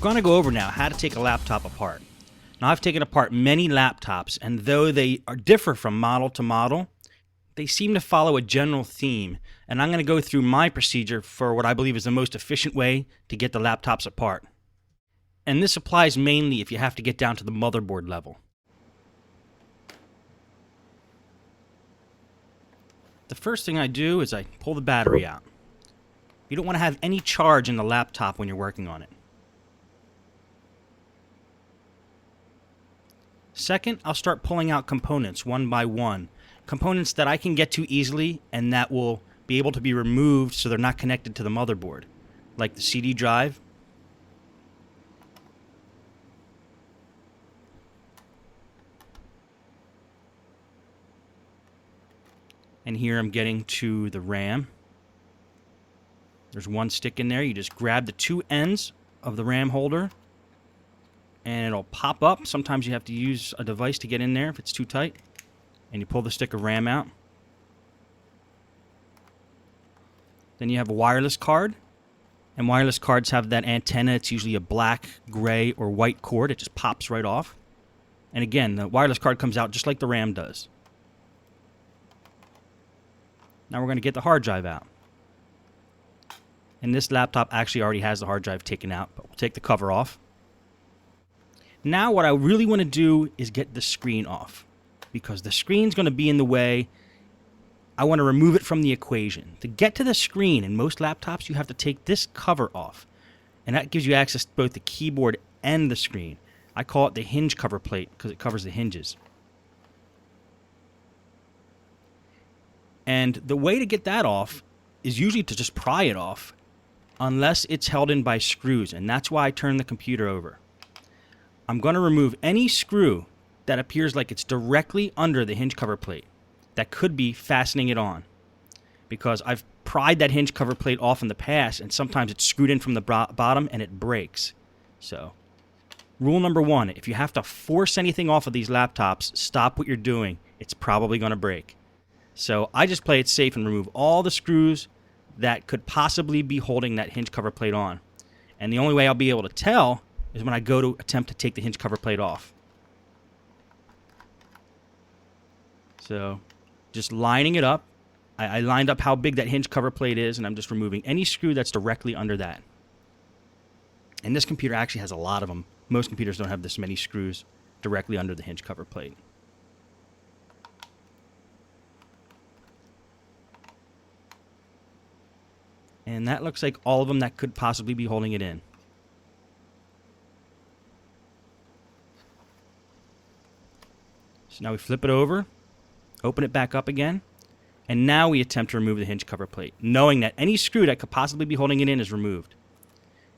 going to go over now how to take a laptop apart. Now, I've taken apart many laptops, and though they differ from model to model, they seem to follow a general theme, and I'm going to go through my procedure for what I believe is the most efficient way to get the laptops apart. And this applies mainly if you have to get down to the motherboard level. The first thing I do is I pull the battery out. You don't want to have any charge in the laptop when you're working on it. Second, I'll start pulling out components one by one. Components that I can get to easily and that will be able to be removed so they're not connected to the motherboard, like the CD drive. And here I'm getting to the RAM. There's one stick in there. You just grab the two ends of the RAM holder and it'll pop up. Sometimes you have to use a device to get in there if it's too tight. And you pull the stick of RAM out. Then you have a wireless card. And wireless cards have that antenna. It's usually a black, gray, or white cord. It just pops right off. And again, the wireless card comes out just like the RAM does. Now we're going to get the hard drive out. And this laptop actually already has the hard drive taken out, but we'll take the cover off. Now what I really want to do is get the screen off, because the screen's going to be in the way. I want to remove it from the equation. To get to the screen in most laptops, you have to take this cover off, and that gives you access to both the keyboard and the screen. I call it the hinge cover plate because it covers the hinges. And the way to get that off is usually to just pry it off, unless it's held in by screws, and that's why I turn the computer over. I'm going to remove any screw that appears like it's directly under the hinge cover plate that could be fastening it on, because I've pried that hinge cover plate off in the past, and sometimes it's screwed in from the bottom and it breaks. So, rule number one, if you have to force anything off of these laptops, stop what you're doing. It's probably going to break. So I just play it safe and remove all the screws that could possibly be holding that hinge cover plate on. And the only way I'll be able to tell is when I go to attempt to take the hinge cover plate off. So just lining it up. I lined up how big that hinge cover plate is, and I'm just removing any screw that's directly under that. And this computer actually has a lot of them. Most computers don't have this many screws directly under the hinge cover plate. And that looks like all of them that could possibly be holding it in. So now we flip it over, open it back up again, and now we attempt to remove the hinge cover plate, knowing that any screw that could possibly be holding it in is removed.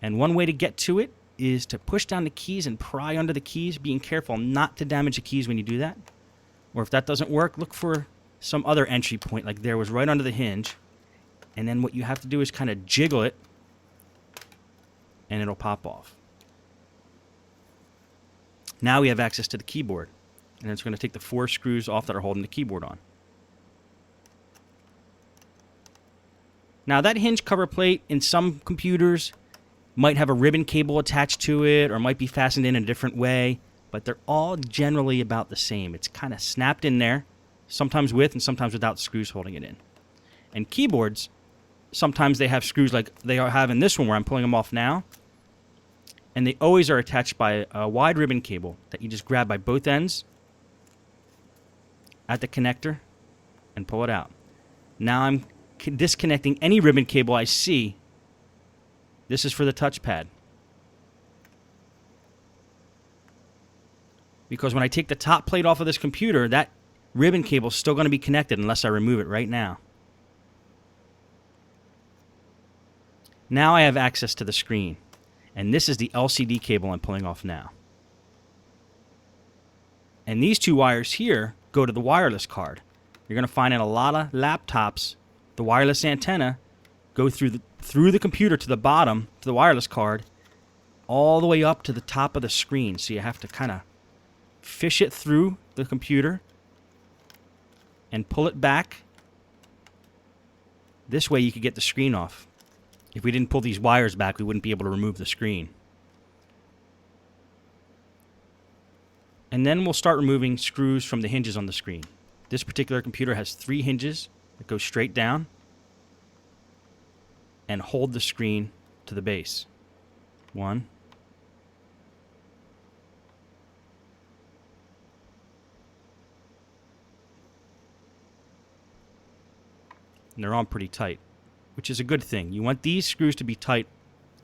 And one way to get to it is to push down the keys and pry under the keys, being careful not to damage the keys when you do that. Or if that doesn't work, look for some other entry point, like there was right under the hinge. And then what you have to do is kind of jiggle it, and it'll pop off. Now we have access to the keyboard, and it's going to take the 4 screws off that are holding the keyboard on. Now that hinge cover plate in some computers might have a ribbon cable attached to it, or might be fastened in a different way, but they're all generally about the same. It's kind of snapped in there, sometimes with and sometimes without screws holding it in. And keyboards, sometimes they have screws like they have in this one where I'm pulling them off now. And they always are attached by a wide ribbon cable that you just grab by both ends at the connector and pull it out. Now I'm disconnecting any ribbon cable I see. This is for the touchpad. Because when I take the top plate off of this computer, that ribbon cable is still going to be connected unless I remove it right now. Now I have access to the screen, and this is the LCD cable I'm pulling off now. And these 2 wires here go to the wireless card. You're going to find in a lot of laptops, the wireless antenna go through the computer to the bottom, to the wireless card, all the way up to the top of the screen. So you have to kind of fish it through the computer and pull it back. This way you could get the screen off. If we didn't pull these wires back, we wouldn't be able to remove the screen. And then we'll start removing screws from the hinges on the screen. This particular computer has 3 hinges that go straight down and hold the screen to the base. 1. And they're on pretty tight, which is a good thing. You want these screws to be tight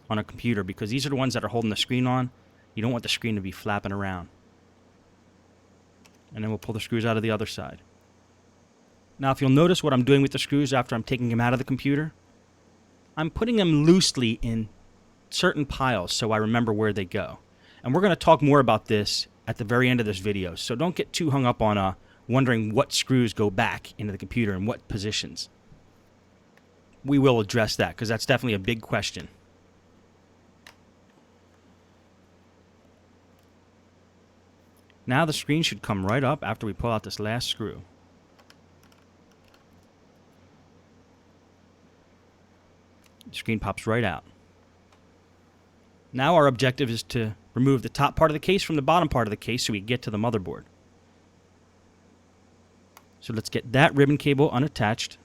on a computer because these are the ones that are holding the screen on. You don't want the screen to be flapping around. And then we'll pull the screws out of the other side. Now, if you'll notice what I'm doing with the screws after I'm taking them out of the computer, I'm putting them loosely in certain piles so I remember where they go. And we're going to talk more about this at the very end of this video, so don't get too hung up on wondering what screws go back into the computer and what positions. We will address that because that's definitely a big question. Now the screen should come right up after we pull out this last screw. The screen pops right out. Now our objective is to remove the top part of the case from the bottom part of the case so we get to the motherboard. So let's get that ribbon cable unattached.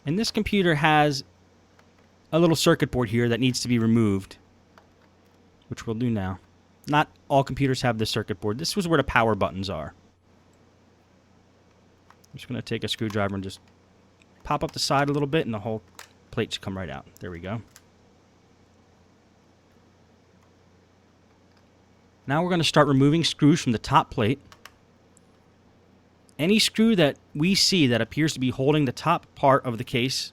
And this computer has a little circuit board here that needs to be removed, which we'll do now. Not all computers have this circuit board. This was where the power buttons are. I'm just going to take a screwdriver and just pop up the side a little bit, and the whole plate should come right out. There we go. Now we're going to start removing screws from the top plate. Any screw that we see that appears to be holding the top part of the case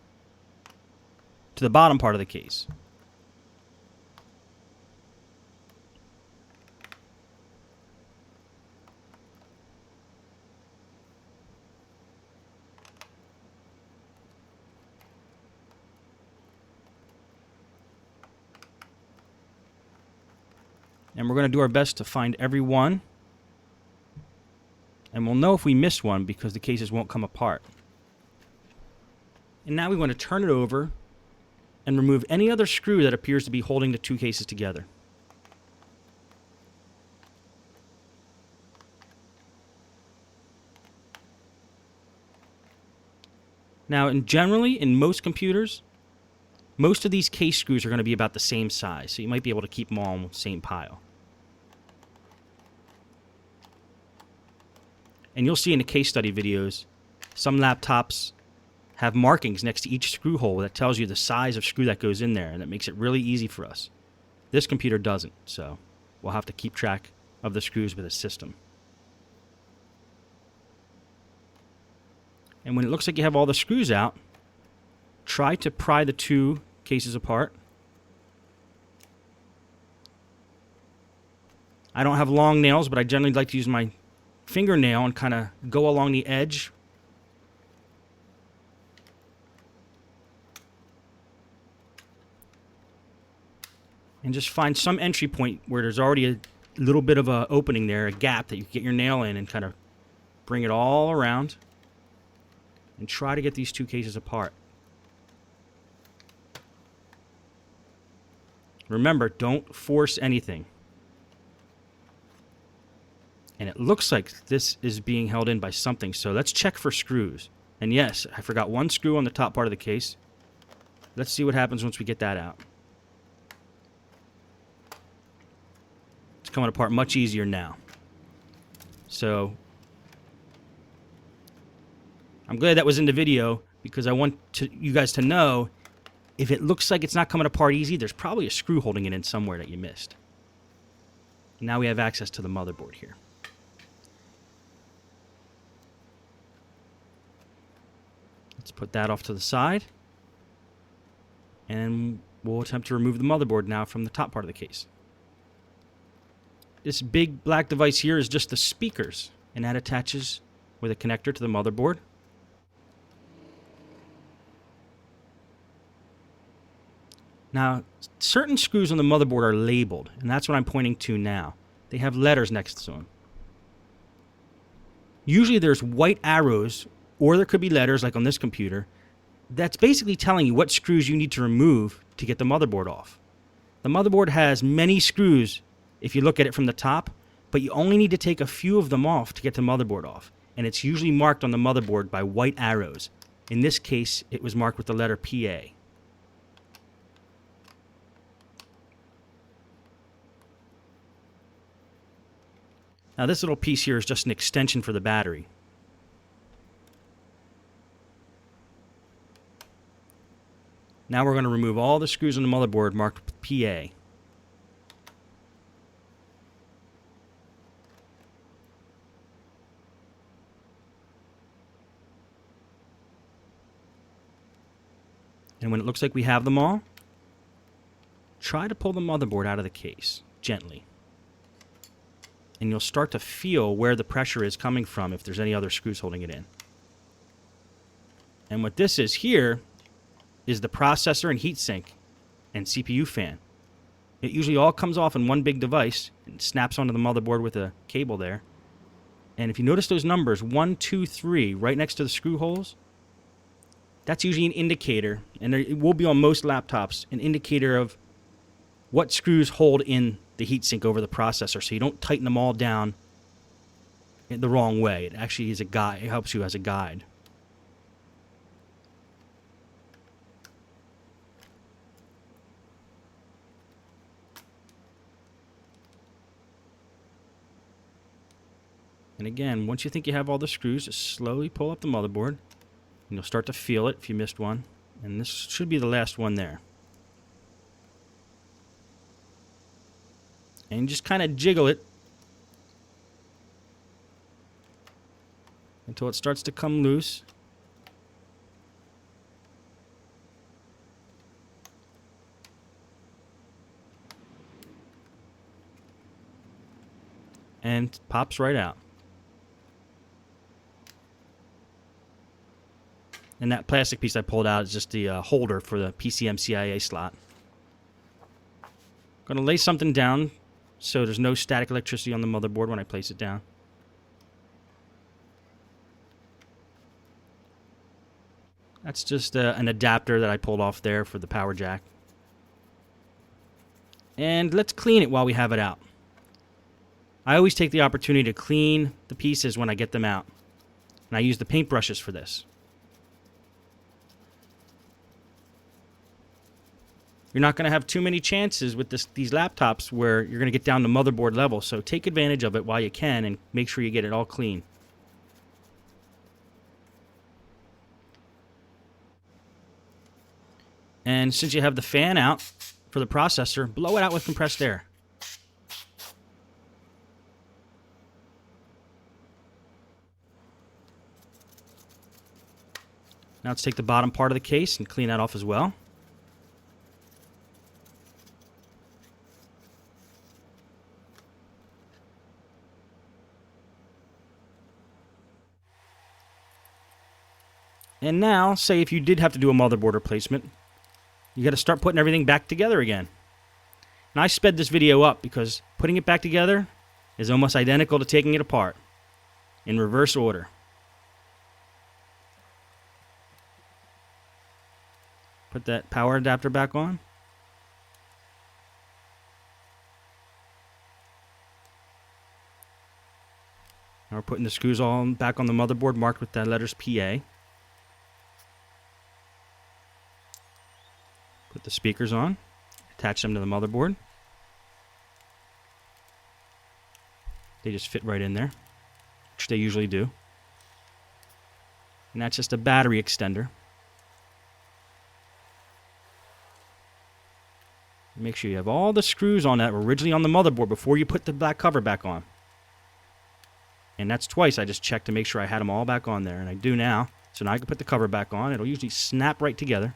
to the bottom part of the case. And we're going to do our best to find every one. And we'll know if we miss one because the cases won't come apart. And now we want to turn it over and remove any other screw that appears to be holding the 2 cases together. Now, generally, in most computers, most of these case screws are going to be about the same size, so you might be able to keep them all in the same pile. And you'll see in the case study videos, some laptops have markings next to each screw hole that tells you the size of screw that goes in there, and it makes it really easy for us. This computer doesn't, so we'll have to keep track of the screws with a system. And when it looks like you have all the screws out, try to pry the 2 cases apart. I don't have long nails, but I generally like to use my fingernail and kind of go along the edge. And just find some entry point where there's already a little bit of an opening there, a gap that you can get your nail in and kind of bring it all around and try to get these 2 cases apart. Remember, don't force anything. And it looks like this is being held in by something, so let's check for screws. And yes, I forgot 1 screw on the top part of the case. Let's see what happens once we get that out. It's coming apart much easier now. So I'm glad that was in the video because I want you guys to know if it looks like it's not coming apart easy, there's probably a screw holding it in somewhere that you missed. Now we have access to the motherboard here. Let's put that off to the side. And we'll attempt to remove the motherboard now from the top part of the case. This big black device here is just the speakers, and that attaches with a connector to the motherboard. Now, certain screws on the motherboard are labeled, and that's what I'm pointing to now. They have letters next to them. Usually there's white arrows, or there could be letters, like on this computer, that's basically telling you what screws you need to remove to get the motherboard off. The motherboard has many screws if you look at it from the top, but you only need to take a few of them off to get the motherboard off. And it's usually marked on the motherboard by white arrows. In this case, it was marked with the letter PA. Now this little piece here is just an extension for the battery. Now we're going to remove all the screws on the motherboard marked with PA. And when it looks like we have them all, try to pull the motherboard out of the case, gently. And you'll start to feel where the pressure is coming from if there's any other screws holding it in. And what this is here is the processor and heatsink and CPU fan. It usually all comes off in one big device and snaps onto the motherboard with a cable there. And if you notice those numbers, 1, 2, 3, right next to the screw holes, that's usually an indicator, and it will be on most laptops, an indicator of what screws hold in the heatsink over the processor, so you don't tighten them all down in the wrong way. It actually is a guide. It helps you as a guide. And again, once you think you have all the screws, just slowly pull up the motherboard. And you'll start to feel it if you missed one. And this should be the last one there. And just kind of jiggle it until it starts to come loose. And pops right out. And that plastic piece I pulled out is just the holder for the PCM-CIA slot. I'm going to lay something down so there's no static electricity on the motherboard when I place it down. That's just an adapter that I pulled off there for the power jack. And let's clean it while we have it out. I always take the opportunity to clean the pieces when I get them out. And I use the paintbrushes for this. You're not going to have too many chances with these laptops where you're going to get down to motherboard level, so take advantage of it while you can and make sure you get it all clean. And since you have the fan out for the processor, blow it out with compressed air. Now let's take the bottom part of the case and clean that off as well. And now, say if you did have to do a motherboard replacement, you got to start putting everything back together again. And I sped this video up because putting it back together is almost identical to taking it apart in reverse order. Put that power adapter back on. Now we're putting the screws all back on the motherboard marked with the letters PA. Put the speakers on, attach them to the motherboard. They just fit right in there, which they usually do. And that's just a battery extender. Make sure you have all the screws on that were originally on the motherboard before you put the black cover back on. And that's twice I just checked to make sure I had them all back on there, and I do now. So now I can put the cover back on. It'll usually snap right together.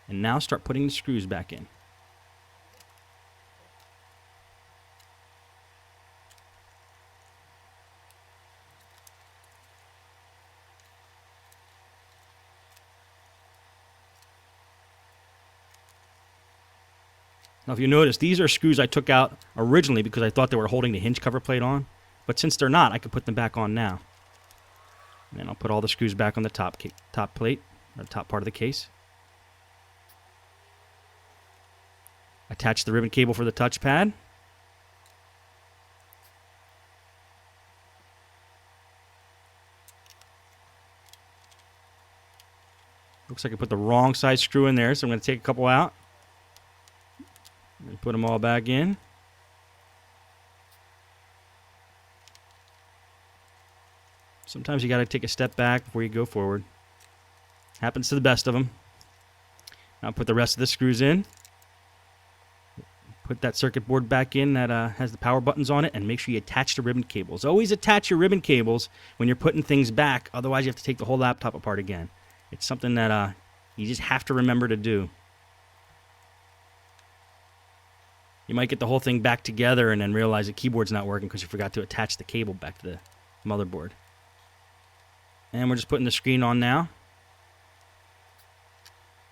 And now start putting the screws back in. Now if you notice, these are screws I took out originally because I thought they were holding the hinge cover plate on. But since they're not, I can put them back on now. And then I'll put all the screws back on the top plate, or top part of the case. Attach the ribbon cable for the touchpad. Looks like I put the wrong side screw in there, so I'm going to take a couple out and put them all back in. Sometimes you got to take a step back before you go forward. Happens to the best of them. Now put the rest of the screws in. Put that circuit board back in that has the power buttons on it, and make sure you attach the ribbon cables. Always attach your ribbon cables when you're putting things back, otherwise you have to take the whole laptop apart again. It's something that you just have to remember to do. You might get the whole thing back together and then realize the keyboard's not working because you forgot to attach the cable back to the motherboard. And we're just putting the screen on now.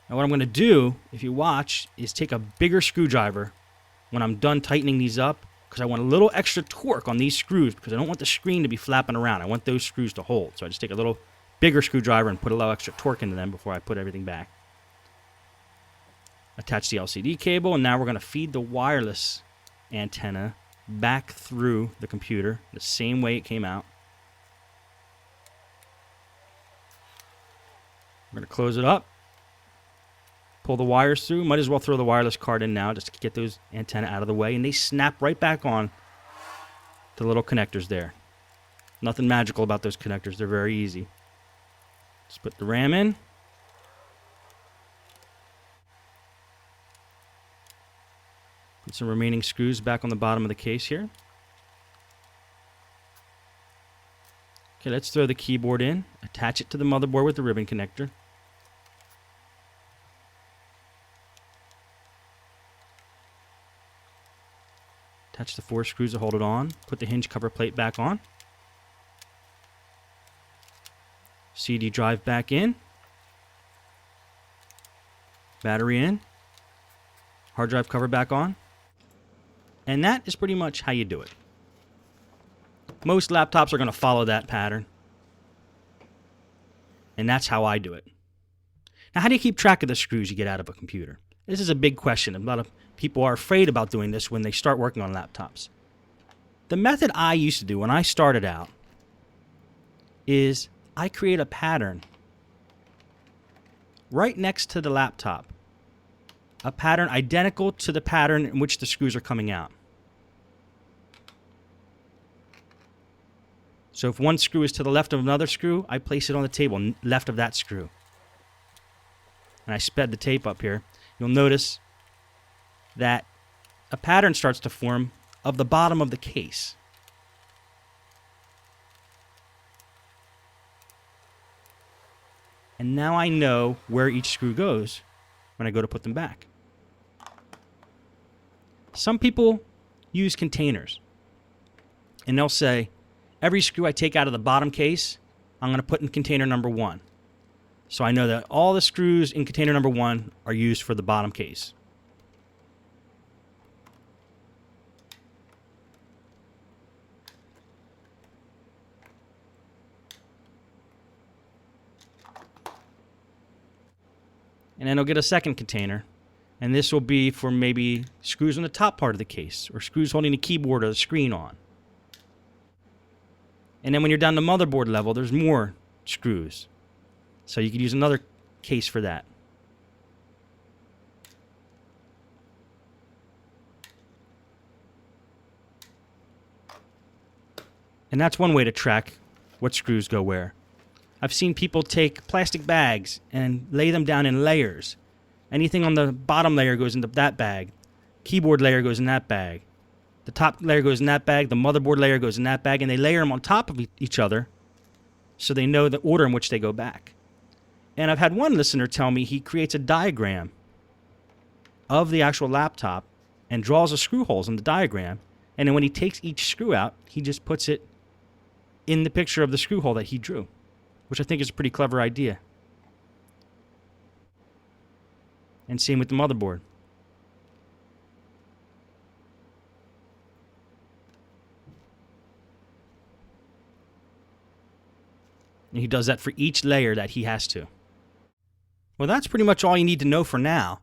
Now what I'm going to do, if you watch, is take a bigger screwdriver when I'm done tightening these up, because I want a little extra torque on these screws, because I don't want the screen to be flapping around. I want those screws to hold. So I just take a little bigger screwdriver and put a little extra torque into them before I put everything back. Attach the LCD cable, and now we're going to feed the wireless antenna back through the computer the same way it came out. We're going to close it up, pull the wires through. Might as well throw the wireless card in now just to get those antenna out of the way, and they snap right back on to the little connectors there. Nothing magical about those connectors. They're very easy. Just put the RAM in. Put some remaining screws back on the bottom of the case here. Okay, let's throw the keyboard in. Attach it to the motherboard with the ribbon connector. Attach the 4 screws to hold it on. Put the hinge cover plate back on. CD drive back in. Battery in. Hard drive cover back on. And that is pretty much how you do it. Most laptops are going to follow that pattern. And that's how I do it. Now, how do you keep track of the screws you get out of a computer? This is a big question. A lot of people are afraid about doing this when they start working on laptops. The method I used to do when I started out is I create a pattern right next to the laptop. A pattern identical to the pattern in which the screws are coming out. So if one screw is to the left of another screw, I place it on the table left of that screw. And I sped the tape up here. You'll notice that a pattern starts to form of the bottom of the case. And now I know where each screw goes when I go to put them back. Some people use containers. And they'll say, every screw I take out of the bottom case, I'm going to put in container number 1. So I know that all the screws in container number 1 are used for the bottom case. And then I'll get a second container. And this will be for maybe screws on the top part of the case, or screws holding the keyboard or the screen on. And then when you're down to motherboard level, there's more screws. So you could use another case for that. And that's one way to track what screws go where. I've seen people take plastic bags and lay them down in layers. Anything on the bottom layer goes into that bag. Keyboard layer goes in that bag. The top layer goes in that bag. The motherboard layer goes in that bag. And they layer them on top of each other so they know the order in which they go back. And I've had one listener tell me he creates a diagram of the actual laptop and draws the screw holes in the diagram. And then when he takes each screw out, he just puts it in the picture of the screw hole that he drew, which I think is a pretty clever idea. And same with the motherboard. And he does that for each layer that he has to. Well, that's pretty much all you need to know for now.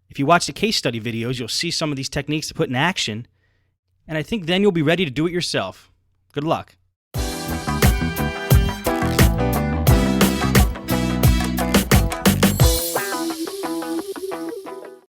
If you watch the case study videos, you'll see some of these techniques to put in action, and I think then you'll be ready to do it yourself. Good luck.